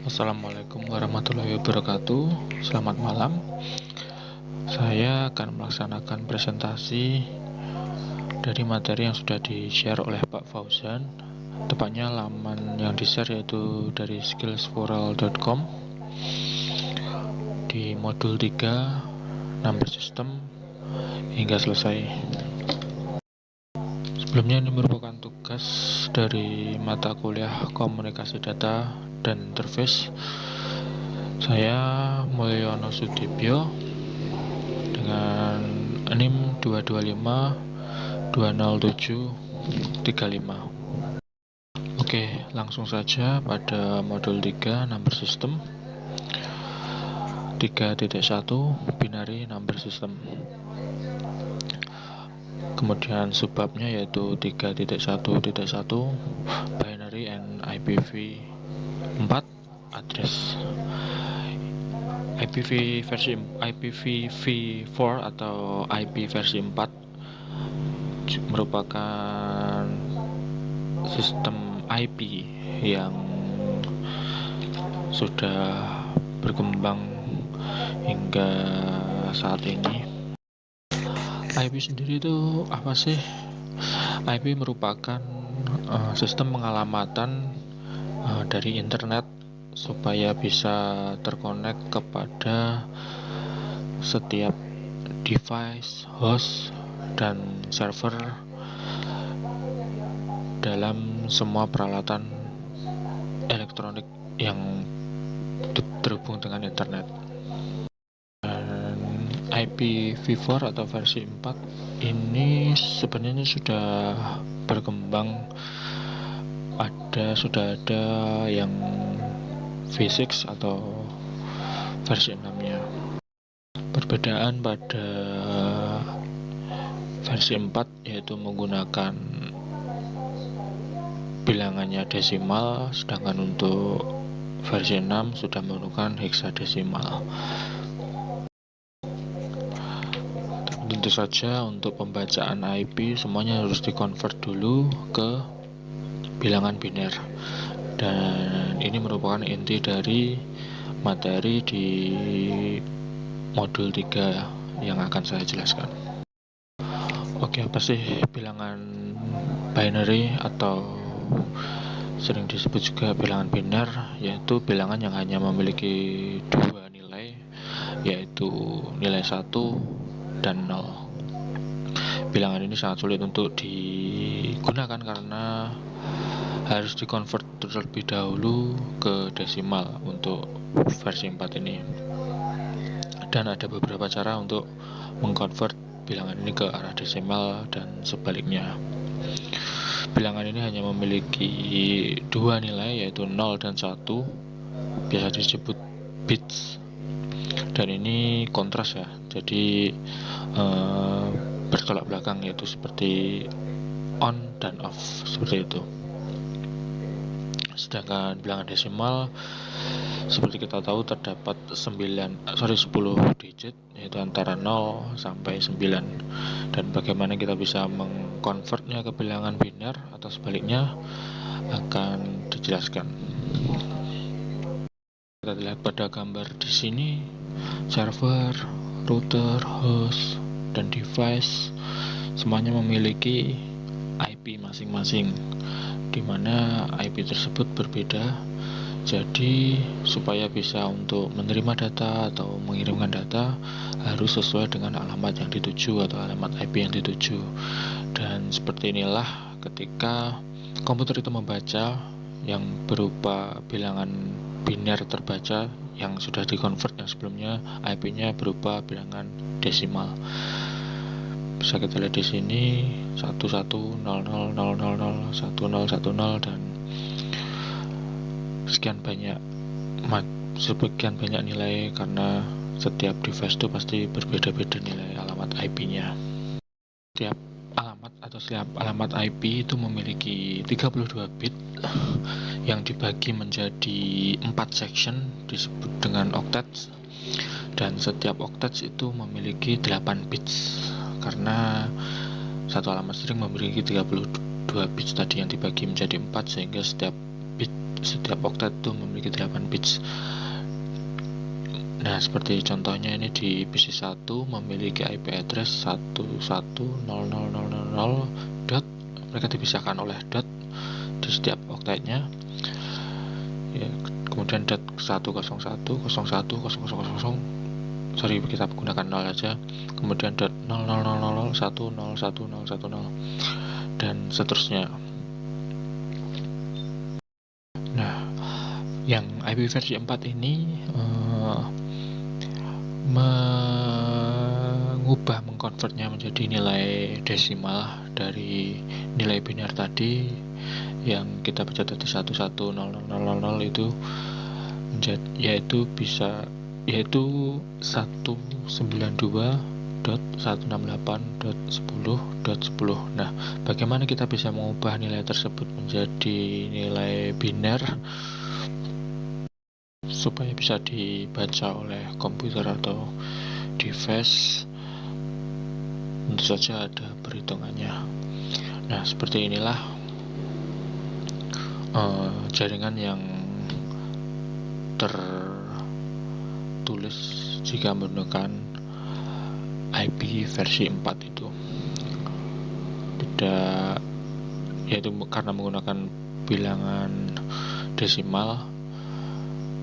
Assalamualaikum warahmatullahi wabarakatuh. Selamat malam. Saya akan melaksanakan presentasi dari materi yang sudah di-share oleh Pak Fauzan. Tepatnya laman yang di-share yaitu dari skillsforal.com di modul 3 number system hingga selesai. Sebelumnya ini merupakan tugas dari mata kuliah komunikasi data dan interface. Saya Mulyono Sudibyo dengan NIM 2252073. Oke, langsung saja pada modul 3 number system 3.1 binary number system. Kemudian subbabnya yaitu 3.1.1 binary and IPv4 address. IPv4 atau IP versi 4 merupakan sistem IP yang sudah berkembang hingga saat ini. IP sendiri itu apa sih? IP merupakan sistem pengalamatan dari internet supaya bisa terkonek kepada setiap device, host, dan server dalam semua peralatan elektronik yang terhubung dengan internet. IPv4 atau versi 4 ini sebenarnya sudah berkembang, sudah ada yang V6 atau versi 6-nya. Perbedaan pada versi 4 yaitu menggunakan bilangannya desimal, sedangkan untuk versi 6 sudah menggunakan heksadesimal. Tentu saja untuk pembacaan IP semuanya harus dikonvert dulu ke bilangan biner, dan ini merupakan inti dari materi di modul 3 yang akan saya jelaskan. Oke, apa sih bilangan binary atau sering disebut juga bilangan biner? Yaitu bilangan yang hanya memiliki dua nilai, yaitu nilai 1 dan 0. Bilangan ini sangat sulit untuk digunakan karena harus dikonvert terlebih dahulu ke desimal untuk versi 4 ini. Dan ada beberapa cara untuk mengkonvert bilangan ini ke arah desimal dan sebaliknya. Bilangan ini hanya memiliki dua nilai yaitu 0 dan 1, biasa disebut bits. Dan ini kontras ya, jadi bertolak belakang, yaitu seperti on dan off, seperti itu. Sedangkan bilangan desimal seperti kita tahu terdapat 10 digit, yaitu antara 0 sampai 9. Dan bagaimana kita bisa mengkonvertnya ke bilangan biner atau sebaliknya akan dijelaskan. Kita lihat pada gambar di sini, server, router, host, dan device semuanya memiliki IP masing-masing, di mana IP tersebut berbeda. Jadi supaya bisa untuk menerima data atau mengirimkan data harus sesuai dengan alamat yang dituju atau alamat IP yang dituju. Dan seperti inilah ketika komputer itu membaca yang berupa bilangan biner terbaca yang sudah dikonvert yang sebelumnya, IP-nya berupa bilangan desimal. Bisa kita lihat di sini 11000000101010 dan sekian banyak nilai, karena setiap device itu pasti berbeda-beda nilai alamat IP-nya. Setiap alamat IP itu memiliki 32 bit yang dibagi menjadi 4 section disebut dengan octets, dan setiap octets itu memiliki 8 bits karena satu alamat string memiliki 32 bits tadi yang dibagi menjadi 4, sehingga setiap bit, setiap oktet itu memiliki 8 bits. Nah, seperti contohnya ini di PC1 memiliki IP address 110000 dot, mereka dipisahkan oleh dot di setiap oktetnya ya, kemudian dot 101.01.00.000, sorry kita gunakan 0 saja, kemudian dot 0000101010 dan seterusnya. Nah, yang IP versi 4 ini mengkonvertnya menjadi nilai desimal dari nilai biner tadi yang kita baca tadi 110000 itu yaitu 192.168.10.10. Nah, bagaimana kita bisa mengubah nilai tersebut menjadi nilai biner supaya bisa dibaca oleh komputer atau device? Tentu saja ada perhitungannya. Nah, seperti inilah jaringan yang tertulis jika menggunakan IP versi 4 itu. Tidak, yaitu karena menggunakan bilangan desimal,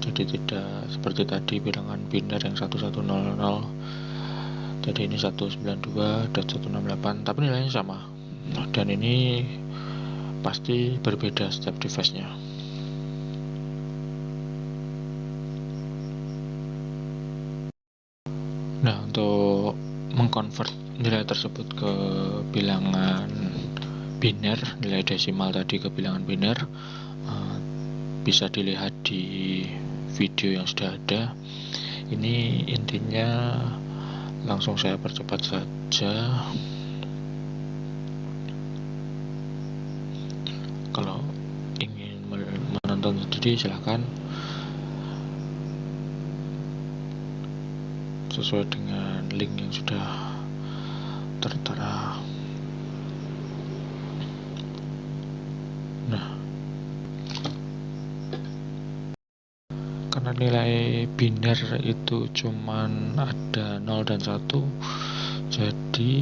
jadi tidak seperti tadi bilangan biner yang 1100. Jadi ini 192.168, tapi nilainya sama. Dan ini pasti berbeda setiap device-nya. Nah, untuk mengkonvert nilai tersebut ke bilangan biner, nilai desimal tadi ke bilangan biner, bisa dilihat di video yang sudah ada. Ini intinya, langsung saya percepat saja. Kalau ingin menonton sendiri silahkan, sesuai dengan link yang sudah tertera. Nah, karena nilai biner itu cuman ada 0 dan 1, jadi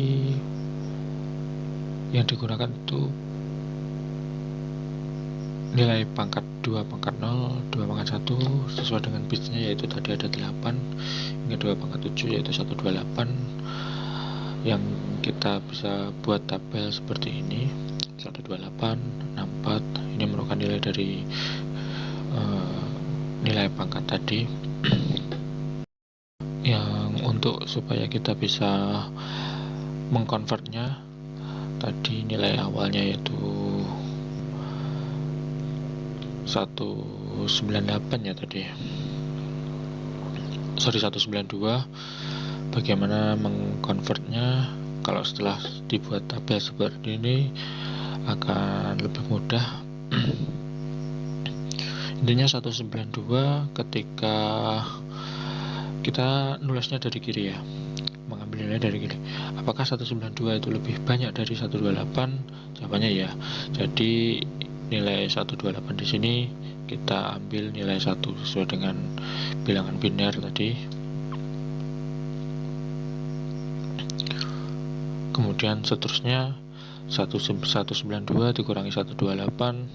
yang digunakan itu nilai pangkat 2 pangkat 0, 2 pangkat 1 sesuai dengan bitsnya, yaitu tadi ada 8 hingga 2 pangkat 7 yaitu 128, yang kita bisa buat tabel seperti ini. 128, 64, ini merupakan nilai dari nilai pangkat tadi. Yang untuk supaya kita bisa mengkonvertnya, tadi nilai awalnya yaitu 198 ya tadi, sorry 192. Bagaimana mengkonvertnya? Kalau setelah dibuat tabel seperti ini akan lebih mudah. Intinya 192 ketika kita nulisnya dari kiri ya, mengambil nilai dari kiri. Apakah 192 itu lebih banyak dari 128? Jawabannya ya. Jadi nilai 128 di sini kita ambil nilai 1 sesuai dengan bilangan biner tadi. Kemudian seterusnya 192 dikurangi 128,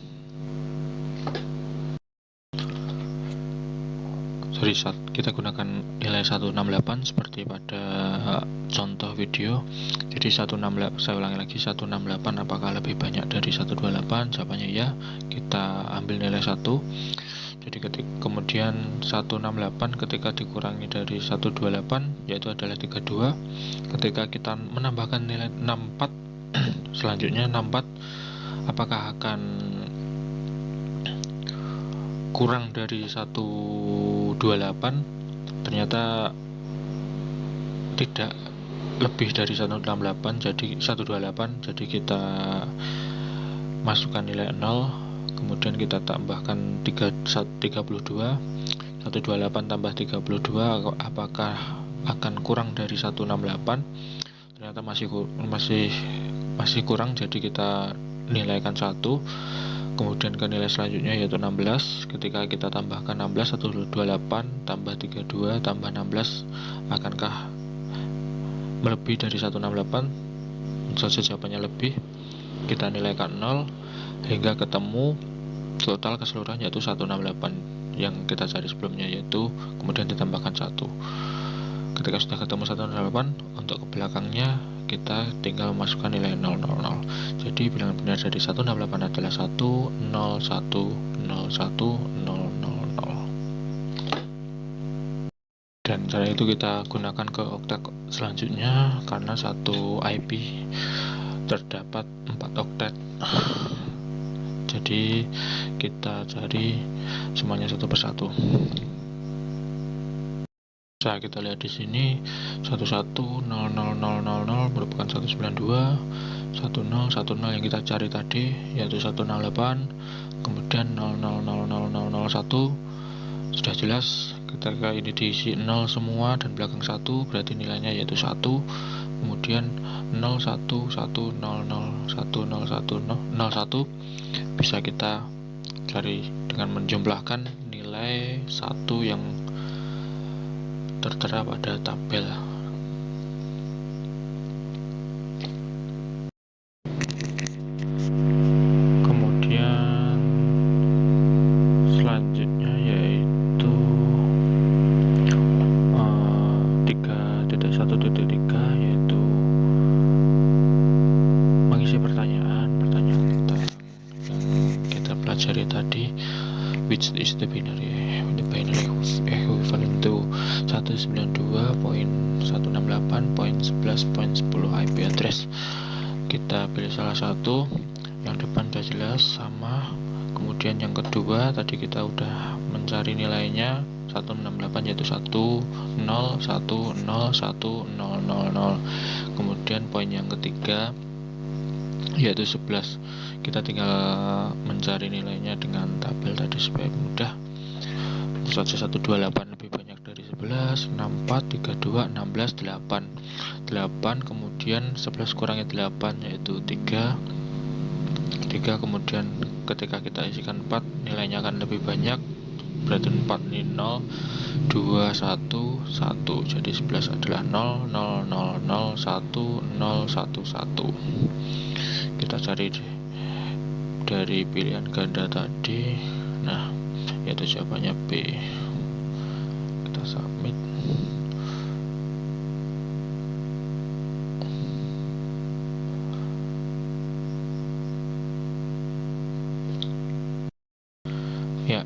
sorry, kita gunakan nilai 168 seperti pada contoh video. Jadi 168, saya ulangi lagi, 168 apakah lebih banyak dari 128? Jawabannya ya, kita ambil nilai 1. Jadi kemudian 168 ketika dikurangi dari 128 yaitu adalah 32. Ketika kita menambahkan nilai 64 selanjutnya 64 apakah akan kurang dari 128? Ternyata tidak, lebih dari 168, jadi 128. Jadi kita masukkan nilai 0, kemudian kita tambahkan 32. 128 tambah 32 apakah akan kurang dari 168? Ternyata masih kurang, jadi kita nilaikan 1. Kemudian ke nilai selanjutnya yaitu 16. Ketika kita tambahkan 16, 128 tambah 32 tambah 16, akankah melebihi dari 168? Saja jawabannya lebih. Kita nilaikan 0 hingga ketemu total keseluruhan yaitu 168 yang kita cari sebelumnya, yaitu kemudian ditambahkan 1. Ketika sudah ketemu 168, untuk ke belakangnya kita tinggal masukkan nilai 000. Jadi bilangan benar dari 168 adalah 101010000. Dan cara itu kita gunakan ke oktet selanjutnya, karena satu IP terdapat 4 oktet. Jadi kita cari semuanya satu persatu. Nah, kita lihat di sini 11000000 merupakan 192, 1010 yang kita cari tadi yaitu 168, kemudian 000001. Sudah jelas ketika ini diisi 0 semua dan belakang 1 berarti nilainya yaitu 1. Kemudian 01100101 bisa kita cari dengan menjumlahkan nilai 1 yang tertera pada tabel. Kemudian selanjutnya yaitu 3.1.3 yaitu mengisi pertanyaan yang kita pelajari tadi, which is the binary equivalent to 192.168.11.10 IP address. Kita pilih salah satu. Yang depan sudah jelas sama. Kemudian yang kedua tadi kita udah mencari nilainya 168 yaitu 101010000. Kemudian poin yang ketiga yaitu 11. Kita tinggal mencari nilainya dengan tabel tadi supaya mudah. Saja 128 lebih banyak dari 11, 64, 32, 16, 8. 8 kemudian 11 kurangi 8 yaitu 3. Kemudian ketika kita isikan 4 nilainya akan lebih banyak, berarti 4 ini 0, 2, 1, 1. Jadi 11 adalah 0, 0, 0, 0, 1, 0, 1, 1. Kita cari dari pilihan ganda tadi. Nah, yaitu jawabannya B. Kita submit. Ya,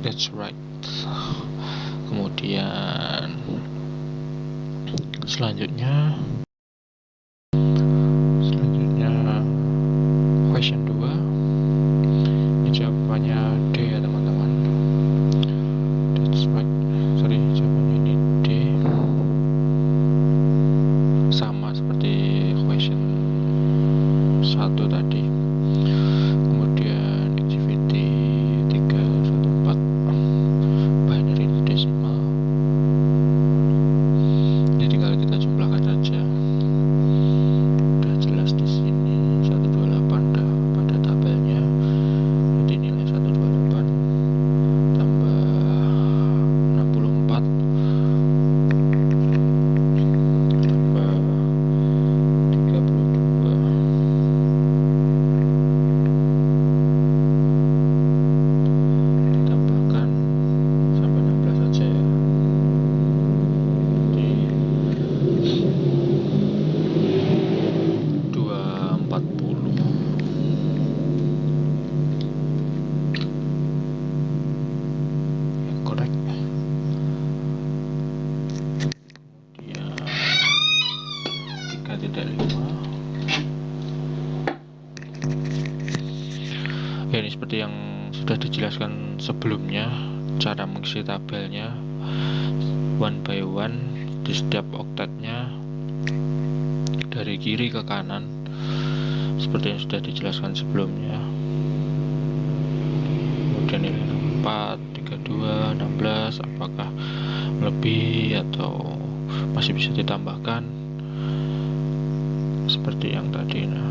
that's right. Kemudian selanjutnya question 2. Ini jawabannya D ya teman-teman. That's right. Sorry, jawabannya ini D. Sama seperti question 1 tadi. Kemudian activity 314 binary decimal. Jadi tinggal kita jumlahkan saja. Udah jelas di sini 128 dah pada tabelnya. Jadi nilai 128 tambah 64 tambah 32 ditambahkan sampai 16 saja ya. Jadi 240. Correct. Dia 3.5. Ya, ini seperti yang sudah dijelaskan sebelumnya, cara mengisi tabelnya one by one di setiap oktetnya dari kiri ke kanan seperti yang sudah dijelaskan sebelumnya. Kemudian ini 4, 32, 16 apakah lebih atau masih bisa ditambahkan seperti yang tadi. Nah,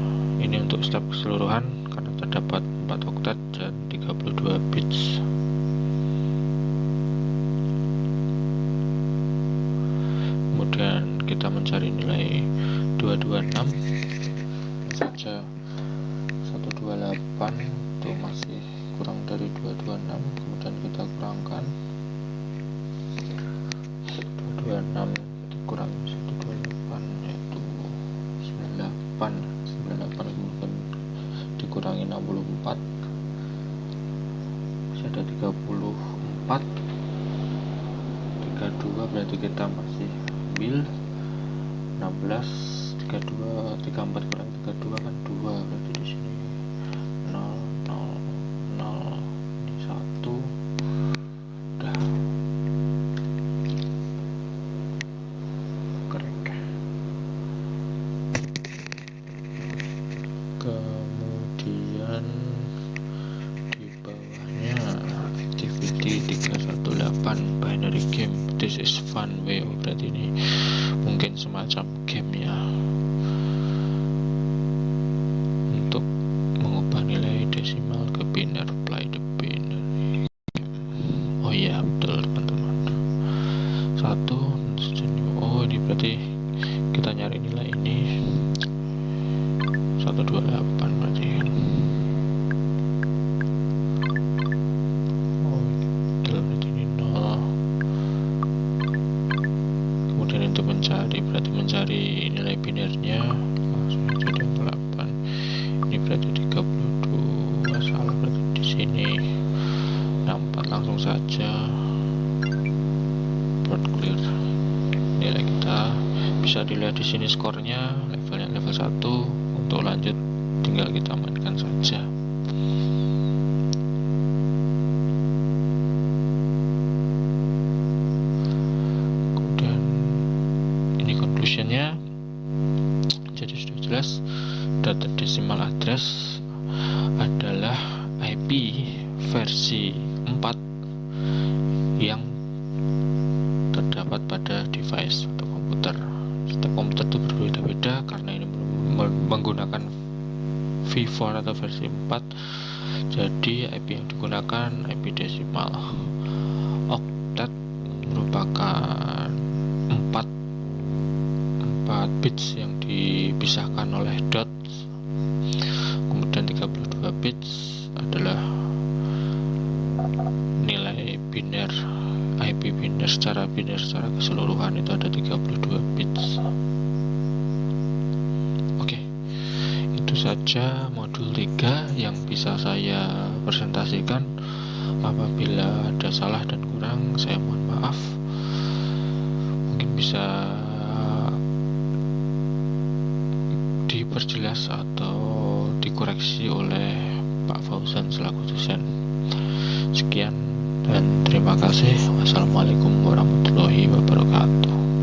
Ini untuk step keseluruhan karena terdapat 4 oktet dan 32 bits. Kemudian kita mencari nilai 226 saja 128 itu masih kurang dari 226, kemudian kita kurangkan 226 dikurangi 128 yaitu 98 kemudian dikurangi 64 masih ada 34, 32 berarti kita masih ambil 16, 32, 34 kurang 32 kan 2, berarti di sini 0, 0, 0, ini 1, udah keren. Kemudian di bawahnya activity 318 binary game, this is fun way, berarti ini mungkin semacam game ya, untuk mengubah nilai desimal ke biner, apply the binary game. Oh iya betul teman-teman, 1, oh ini berarti kita nyari nilai ini 128 berarti kan. Oh betul, berarti ini 0. Kemudian untuk mencari, berarti mencari nilai binernya langsung jadi 8. Ini berarti 32, salah berarti di sini 64, langsung saja board clear. Nilai kita bisa dilihat di sini, skornya levelnya level 1. Untuk lanjut tinggal kita mainkan saja. Kemudian ini conclusionnya, jadi sudah jelas data decimal address adalah IP versi 4 yang terdapat pada device atau komputer. Setiap komputer itu berbeda-beda karena ini menggunakan V4 atau versi 4, jadi IP yang digunakan IP desimal. Oktet merupakan 4 bits yang dipisahkan oleh dot, kemudian 32 bits adalah nilai biner, IP biner secara keseluruhan itu ada 32 bits. Itu saja modul 3 yang bisa saya presentasikan. Apabila ada salah dan kurang, saya mohon maaf. Mungkin bisa diperjelas atau dikoreksi oleh Pak Fauzan selaku dosen. Sekian dan terima kasih. Wassalamualaikum warahmatullahi wabarakatuh.